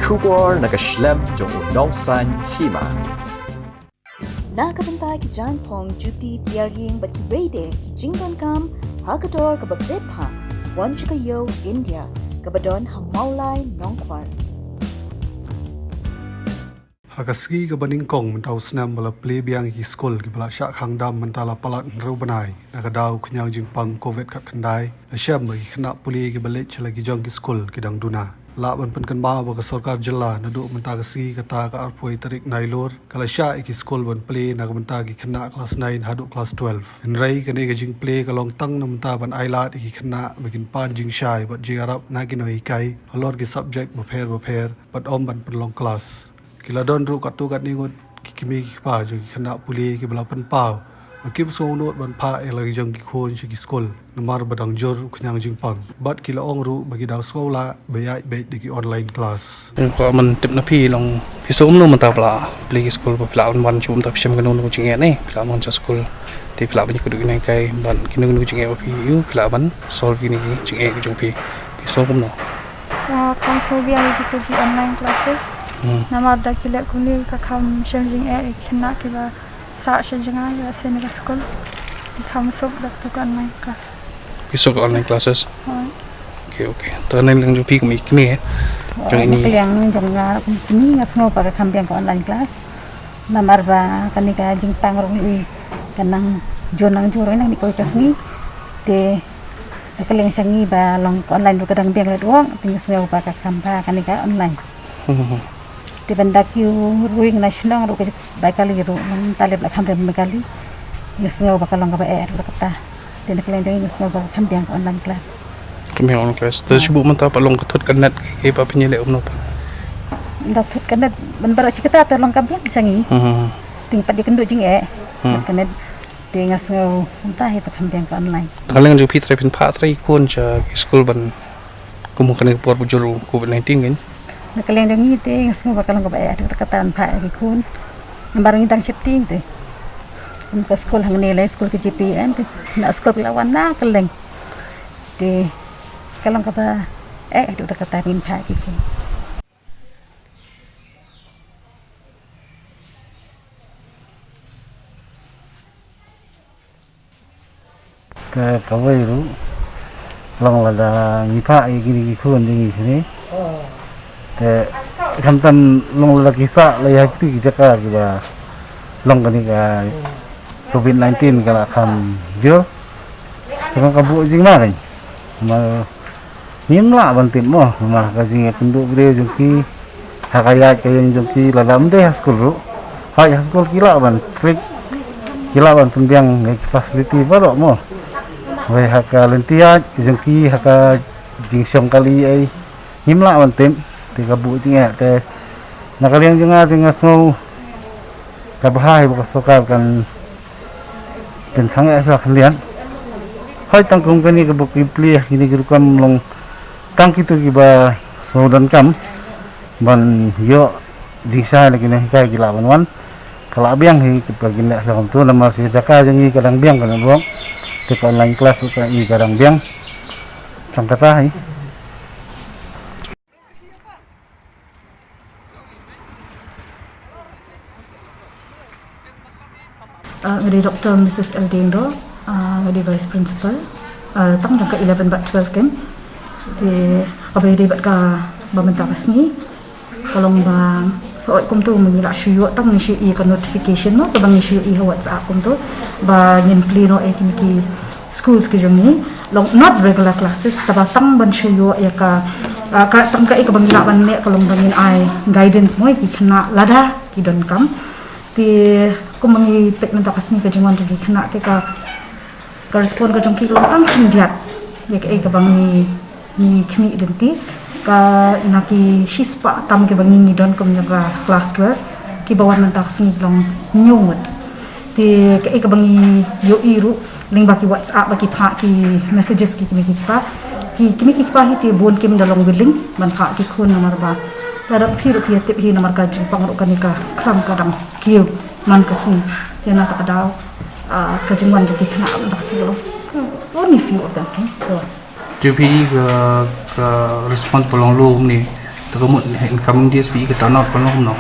Kubor nakaslem jong unongsan hima. Nakapunta ki Jan Pong Juti Tiaring bat ki Wede ki Jingdon Kam Hakador kababebha wan chikayo India kabadon hamaulai nongkwar. Hakasgi ka baning kong mentau senam bala play biang hi skol ki bala syak khang dam mentala palat nro banai nakadaw kunyang jingpang covid kat kandai asyam bagi kena puli ki balik chalagi jong ki skol ki dang duna la ban pen kan ba ka sarkar jilla nadu menta kasgi kata ka arpoi tarik nailor kala syak ki skol ban play nak menta ki kena kelas 9 hadu kelas 12 enrai kane ka jing play ka long tang namta ban ailat ki kena begin pan jing shai bat jing arab naginoi kai alor ki subject bo pher bat om ban pen long class kila don ru kat tu kat ningut kimi pa jo khana puli ki bala pen pau kim so not ban pha ela jang ki khon shi ki skol namar badang jor khnyang jing pang bat kila ong ru bagi daw skola bayai be di online class ko man tip na pi long pi som no man ta pla play skol pa pla man chum ta phem kanon ko chinge nei pla man cha skol ti pla ban ko du nai kai ban kinu nu chinge pa pi yu pla ban solve ni chinge ko jong pi so kom no Council biar kita di online classes. Nama ada kilek kuni kakam shenjing kena kita saat shenjing aja seni ke sekolah. Kakam sok doktor online class. Besok online classes. Okay. Tahan lang jong pi kami kini jong ini. Yang jong ini ngasno pada kampiang online class. Namar ba kanika jing pangrong ini kanang jonang joro nang dikoi kasmi de kalian sangi ba long online kadang biang le doang tinggal saya upa kampa kanika online. Di bandaki ruing nasional ru ba kali ru nang talib la kampa kali. Ngesno ba kalong ka ba kata. De kalian ding ngesno ba kampiang online class. Kami online class. Terus ibu menta palong ketut kanet ke pa pinyele umno pa. Ketut kanet ban baro cikata talong kampiang sangi. Ting pa di kenduk jing kanet tinggal ngau entah itu kampiang ke online. Kalau yang jupiter pin pak trai kun cha school ban kemungkinan keluar bujur COVID-19 kan. Nak kalian dengi tinggal ngau bakal ngau bayar itu katan pak ke kun. Barang intang safety tu. Untuk sekolah hang nilai sekolah ke GPM tu. Nak sekolah lawan na keleng. Di kalau kata itu katan pin pak ke kun. Ke kawai ru long lada ngipa gini khun dingi sini ke kamtan long lada kisa laya kitu kijaka kiba long kani ka COVID-19 kala kam jo kan kabu jing ma kan ma nimla bantin mo ma ka jing penduk bre jongki hakayat kayen jongki lada mde haskul ru ha haskul kila ban strict kila ban pembiang facility barok mo Wei haka lentia jengki haka jingsyong kali ai himla wantem te kabu tinga te nakaliang jenga tinga snow kabahai buka kan pensang asa kalian hai tangkung kani kabu kipli kini kirukam long tang kitu kiba sodan kam ban yo jingsa lagi nih kai gila wan kala biang hi kipagi nak sakam tu nama si jaka jengi kadang biang kan buang ke online class ka i kadang biang sampai hai ngadi Dr. Mrs. Eldendo ngadi Vice Principal tang jangka 11 bat 12 kan di kabai di bat ka bamenta kasni kolong bang so kum tu mengila shuyo tang ni shi ka notification no ka bang ni shi WhatsApp kum tu ba ngin pleno kini schools ke jong long not regular classes tabatang ban shuyo ya ka tang ka ka bangila ban ne kalong bangin ai guidance mo ki khna lada ki don kam ti kumangi pek nanta kasni ka jong ki khna te ka correspond ka jong ki long tang khindiat ya ka bangi ni khmi identi ka naki shispa tam ke bangi ni don kom nyaga class 12 ki bawan nanta kasni long nyungut ti ka bangi yo iru ling baki WhatsApp baki pha ki messages ki kimi ki pa hi ti bon kim dalong biling ban pha ki khun namar ba ladap phiru phi tip hi namar ka jing pangrok kanika khram kadang kiu man kasni yana ta daw ka jingwan ki khna ba silo only few of them okay GP ke responsible long lu ni terumut income dia SPE ke tanah penuh no.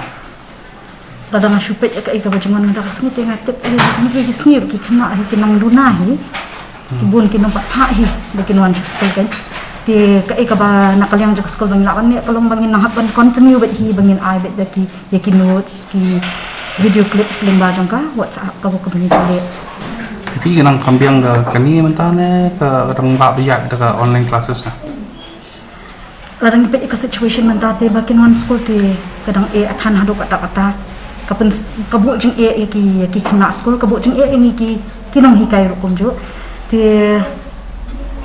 Kadang supet ya kai ka bajungan menta kasngi te ngatep ni pergi snir ki kena hi kinang dunahi bun kinang pathahi bikin wan school kan ti kai ka ba nakal yang jak school bangin lawan ne kalong bangin nahapan continue bet hi bangin ai bet daki yakin notes ki video clips limba jangka WhatsApp ka ko bangin jale Tapi kenang kambiang ke kani mentane ke orang bak biak ke online classes na. Larang pe ka situation menta te bakin wan school te kadang athan hadu kata-kata kapan kabuk jeng ki kena school kabuk jeng ini ki kinong hikai rukum jo ti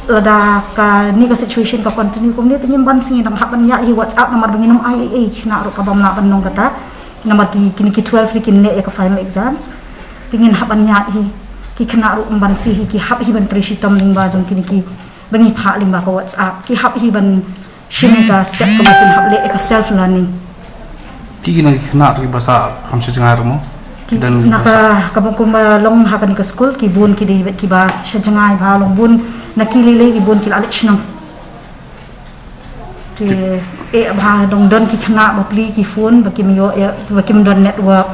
lada ka ni ka situation ka continue kum ni tingin ban sing nang hapan ya hi WhatsApp nomor banginum ai kena ru ka bam la ban nong kata nomor ki kini ki 12 ki ne ka final exams tingin hapan ya hi ki kena ru ban si hi ki hap hi ban trishitam lingba jong kini ki bangi pha lingba ka WhatsApp ki hap hi ban shini ka step ka makin hap le ka self learning Tigi nak kena tu bahasa kamu sejengar mo. Dan naka kamu kumba long hakan ke school ki bun ki di ki ba sejengai ba long bun nakilile ki bun ki alit chnang. Ti ba dong don ki kena ba pli ki phone ba ki miyo ba ki don network.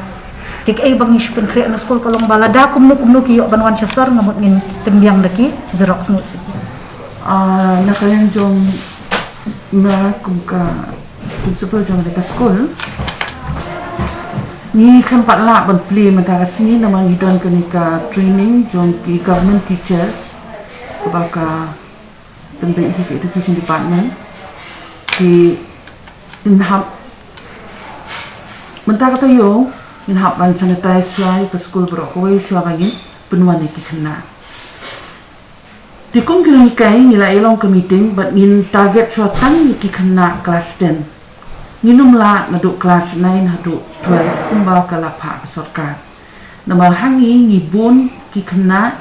Tik bang isu pen create na school kalong balada kumnu ki yo banwan chasar ngamut ngin tembiang daki xerox notes. Nakayang jong na kumka principal jong deka school ni kan patla ban play mentara sini nama hidon kenika training jong ki government teachers kebaka tempat education department ki inhap mentara tayo inhap ban sanitize suai ke school berokoi suai bangin penuan ki kena tikum kini kai nila elong ke meeting but ngin target suatan ki kena kelas 10 Nginum la naduk kelas 9 haduk 12 kumba kala pak sarkar. Namar hangi ngibun ki kena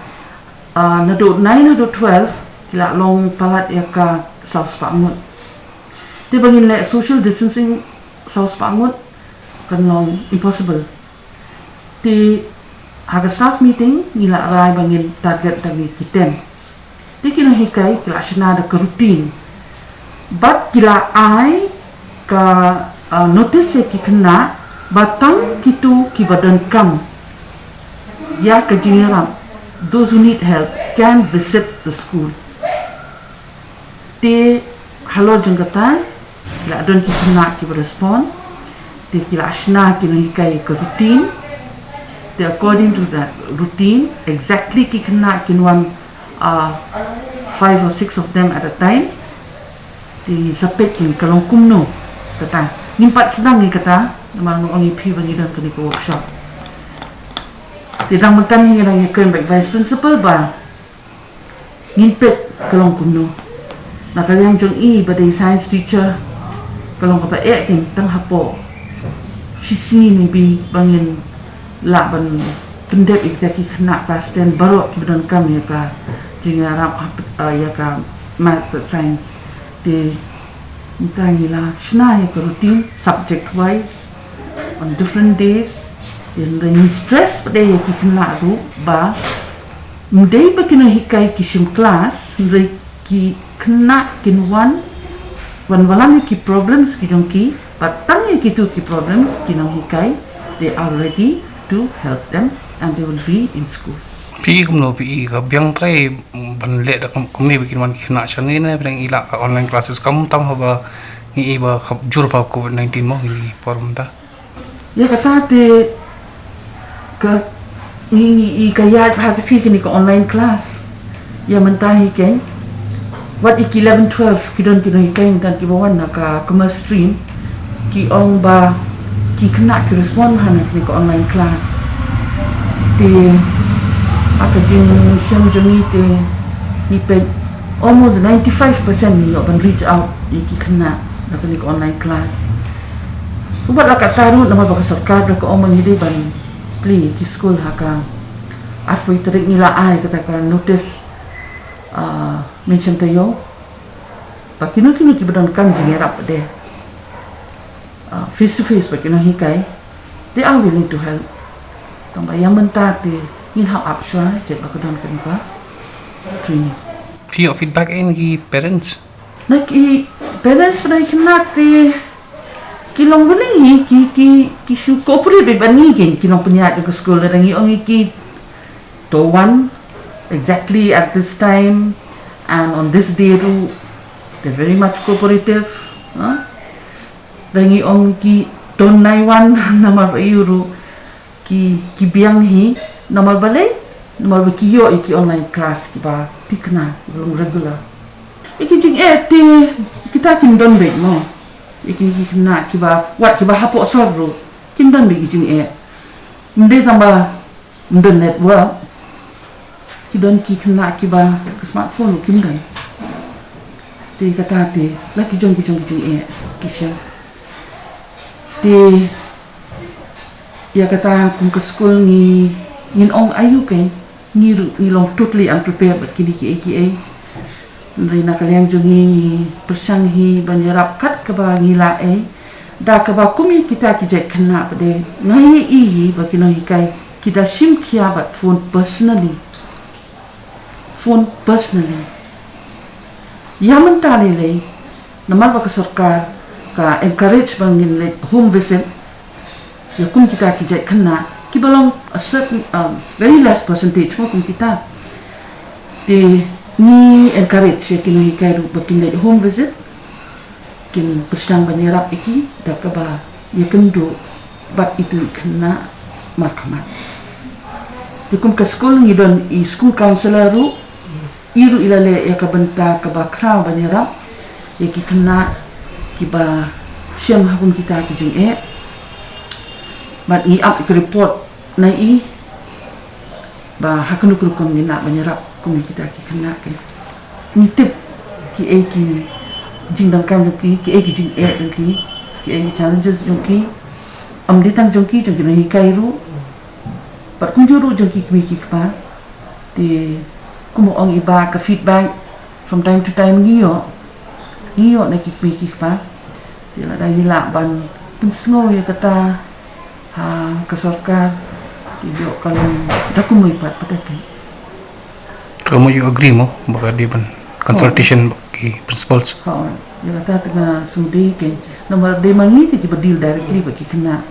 naduk 9 haduk 12 kila long palat ya ka saus pangut. Dia bangin le social distancing saus pangut kan long impossible. Di haga staff meeting ngila rai bangin target dari kiten. Di kina hikai kila shana ada ke rutin. But kila ai ka notice ya ki kena batang kitu ki badan kam ya ka jingeram those who need help can visit the school te halo jengkata la don ki kena ki respond te kila ashna ki no hikai ka routine te according to that routine exactly ki kena ki one 5 or 6 of them at a time te sapet ki kalong kumno kata nimpat sedang ni kata nama orang IP bagi dan kena ke workshop tidak makan ni yang kena baik vice principal ba nimpet kelong kuno nak kalian jong badai science teacher kelong apa kin tang hapo sini maybe bangin la ban pendep exactly kena kelas 10 baru kemudian kami ya ka jingarap ya ka math science di Mutangila shna ya routine subject wise on different days in the stress pada ya kena ru ba mudai ba kena hikai kishim class ndai ki kena kinwan walan ki problems ki jongki patang ya ki tu ki problems kinang hikai they are ready to help them and they will be in school Pi kumno pi ka biang trai ban le da kumni bikin wan kena chani na breng ila online classes kam tam haba ngi ba jur pa COVID-19 mo ngi forum ta ya kata te ka ngi kaya ha te pi kini ka online class ya mentahi ken what 11 12 kidon ken kan ki bawan na ka commerce stream ki ong ba ki kena ki respond hana kini ka online class te aka jing syam joni te ni pe almost 95% ni yo ban reach out ki kena na kini online class ubat la kataru nama ba sarkar ko omang hidi ban play ki school haka atpoi tarik nila ai kata ka notice mention tayo pakino ki badan kan jingerap de face to face pakino hikai they are willing to help tambah yang mentate in how upshot cek akadan kenapa training feedback in ki parents nak i parents pada kena ti kilong beli ki shu cooperate be bani gen kilong penyat ke school dan ngi ongi ki to one exactly at this time and on this day ru they're very much cooperative dan ngi ongi ki ton nai one namar ba yuru ki biang hi namar balai namar ba ki yo iki online class ki ba tikna belum regular iki jing te kita kin don be no iki kena kiba wat kiba hapok sorro kindan be gijing mbe tamba mbe network kidon ki kena kiba ke smartphone kindan te kata te la kijong gijing kisha te ya kata kum ke school ni ngin ong ayu ke ni long totally unprepared but kini ki Rina kalian jungi persang hi banjarap kat keba ngila da keba kumi kita kijek kena pada ngai i bagi noi kai kita sim kia bat phone personally ya mentali le namal ba sarkar ka encourage bangin le home visit ya kum kita kijek kena kibalong a certain very less percentage mo kum kita di ni encourage ya kini kai ru bakin le home visit kin persang banyarap iki da kaba ya kendo bat itu kena mahkamah dikum ke school ngidon i school counselor ru iru ilale ya kabenta kaba kraw banyarap ya ki kena kiba syam hakun kita kijing bat ni up ke report nai ba hakun kurukum ni nak banyarap kumi kita ki kena ke nitip ki jingdam kam ki jing ki challenges jongki amdi tang jongki nahi kairu par kunjuru jongki ki pa ti kumo ong iba ka feedback from time to time ngiyo na ki pa ti la dai la ban punsngo ya kata ka sarkar ti yo kalau dakumai pat padakai. Kamu you agree mo baka di ban consultation bagi principals? Ya kata tengah sudi ke nomor de mangi ti berdil directly bagi kena